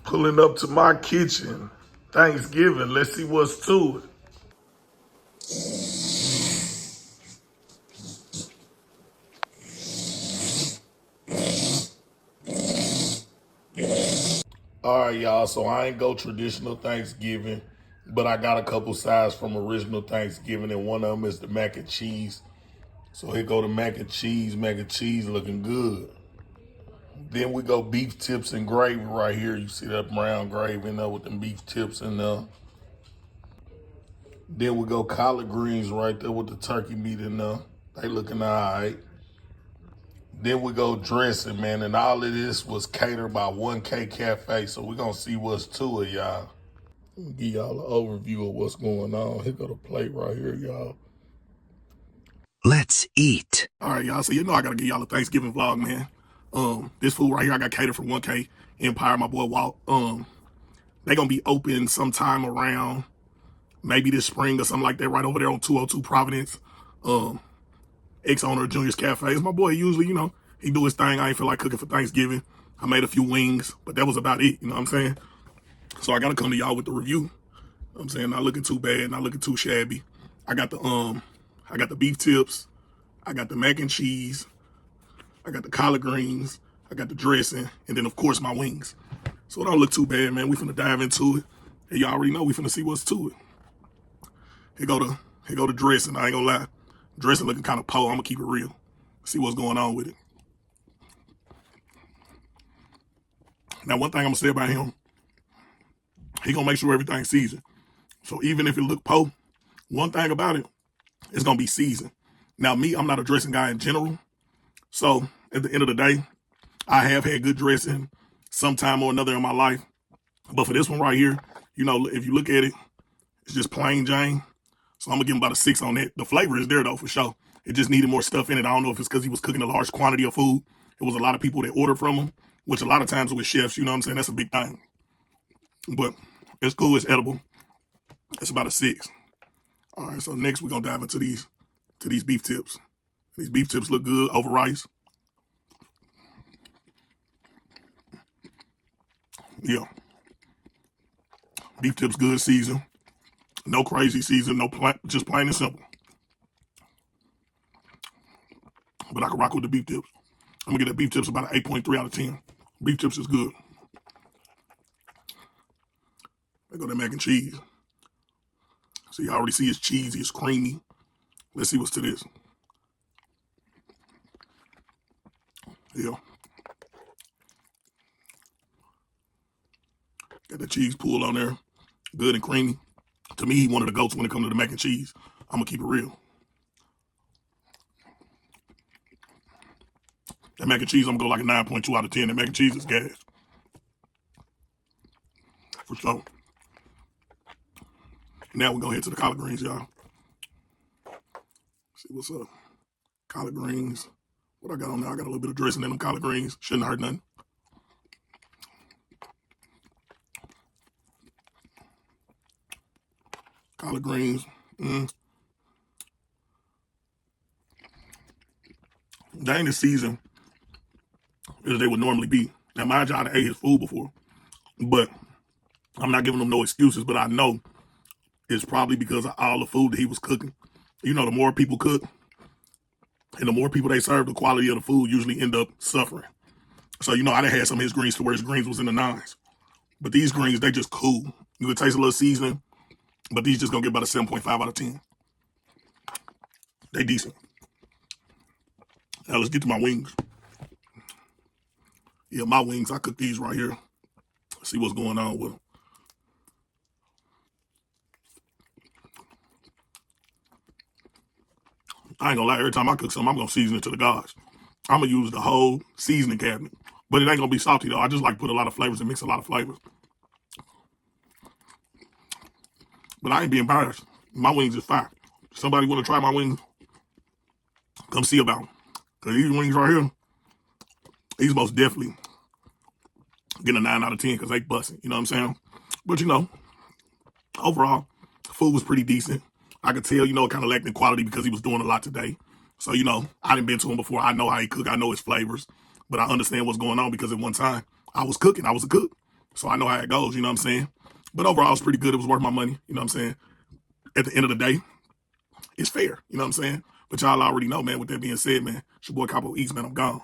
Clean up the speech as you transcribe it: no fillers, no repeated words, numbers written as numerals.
Pulling up to my kitchen. Thanksgiving. Let's see what's to it. All right, y'all. So I ain't go traditional Thanksgiving, but I got a couple sides from original Thanksgiving, and one of them is the mac and cheese. So here go the mac and cheese. Mac and cheese looking good. Then we go beef tips and gravy right here. You see that brown gravy in there with them beef tips in there. Then we go collard greens right there with the turkey meat in there. They looking all right. Then we go dressing, man, and all of this was catered by 1K Cafe, so we're going to see what's to it, y'all. Let me give y'all an overview of what's going on. Here go the plate right here, y'all. Let's eat. All right, y'all, so you know I got to give y'all a Thanksgiving vlog, man. This food right here, I got catered from 1K Empire, my boy Walt. They going to be open sometime around maybe this spring or something like that, right over there on 202 Providence. Ex-owner of Junior's Cafe. It's my boy. Usually, he do his thing. I ain't feel like cooking for Thanksgiving. I made a few wings, but that was about it. You know what I'm saying? So I got to come to y'all with the review. You know what I'm saying? Not looking too bad, not looking too shabby. I got the beef tips. I got the mac and cheese. I got the collard greens. I got the dressing. And then, of course, my wings. So it don't look too bad, man. We finna dive into it. And y'all already know we finna see what's to it. Here go the dressing. I ain't gonna lie. Dressing looking kind of I'm gonna keep it real. See what's going on with it. Now, one thing I'm gonna say about him, he gonna make sure everything's seasoned. So even if it look one thing about it, it's gonna be seasoned. Now, me, I'm not a dressing guy in general. So at the end of the day, I have had good dressing sometime or another in my life. But for this one right here, if you look at it, it's just plain Jane. So I'm gonna give him about a 6 on that. The flavor is there though, for sure. It just needed more stuff in it. I don't know if it's because he was cooking a large quantity of food. It was a lot of people that ordered from him, which a lot of times with chefs, you know what I'm saying? That's a big thing. But it's cool, it's edible. It's about a 6. All right, so next we're gonna dive into these beef tips. These beef tips look good over rice. Yeah. Beef tips good season. No crazy season, just plain and simple. But I can rock with the beef tips. I'm gonna get that beef tips about an 8.3 out of 10. Beef tips is good. There go that mac and cheese. So you already see it's cheesy, it's creamy. Let's see what's to this. Yeah. Got the cheese pulled on there. Good and creamy. To me, he one of the goats when it comes to the mac and cheese. I'm gonna keep it real. That mac and cheese, I'm gonna go like a 9.2 out of 10. That mac and cheese is gas. For sure. Now we're gonna head to the collard greens, y'all. See what's up. Collard greens. What I got on there? I got a little bit of dressing in them collard greens. Shouldn't hurt nothing. Collard greens. They ain't the season as they would normally be. Now, mind you, I ate his food before, but I'm not giving them no excuses, but I know it's probably because of all the food that he was cooking. The more people cook and the more people they serve, the quality of the food usually end up suffering. So, I done had some of his greens to where his greens was in the 9s. But these greens, they just cool. You could taste a little seasoning, but these just gonna get about a 7.5 out of 10. They decent. Now let's get to my wings. Yeah, my wings, I cook these right here. See what's going on with them. I ain't gonna lie, every time I cook something, I'm gonna season it to the gods. I'm gonna use the whole seasoning cabinet. But it ain't gonna be salty though. I just like to put a lot of flavors and mix a lot of flavors. But I ain't being biased. My wings is fire. If somebody wanna try my wings, come see about them. Cause these wings right here, these most definitely getting a 9 out of 10 because they busting. You know what I'm saying? But overall, food was pretty decent. I could tell, it kind of lacked in quality because he was doing a lot today. So, I didn't been to him before. I know how he cook. I know his flavors. But I understand what's going on because at one time, I was cooking. I was a cook. So I know how it goes, you know what I'm saying? But overall, it's pretty good. It was worth my money, you know what I'm saying? At the end of the day, it's fair, you know what I'm saying? But y'all already know, man, with that being said, man, it's your boy Capo East, man, I'm gone.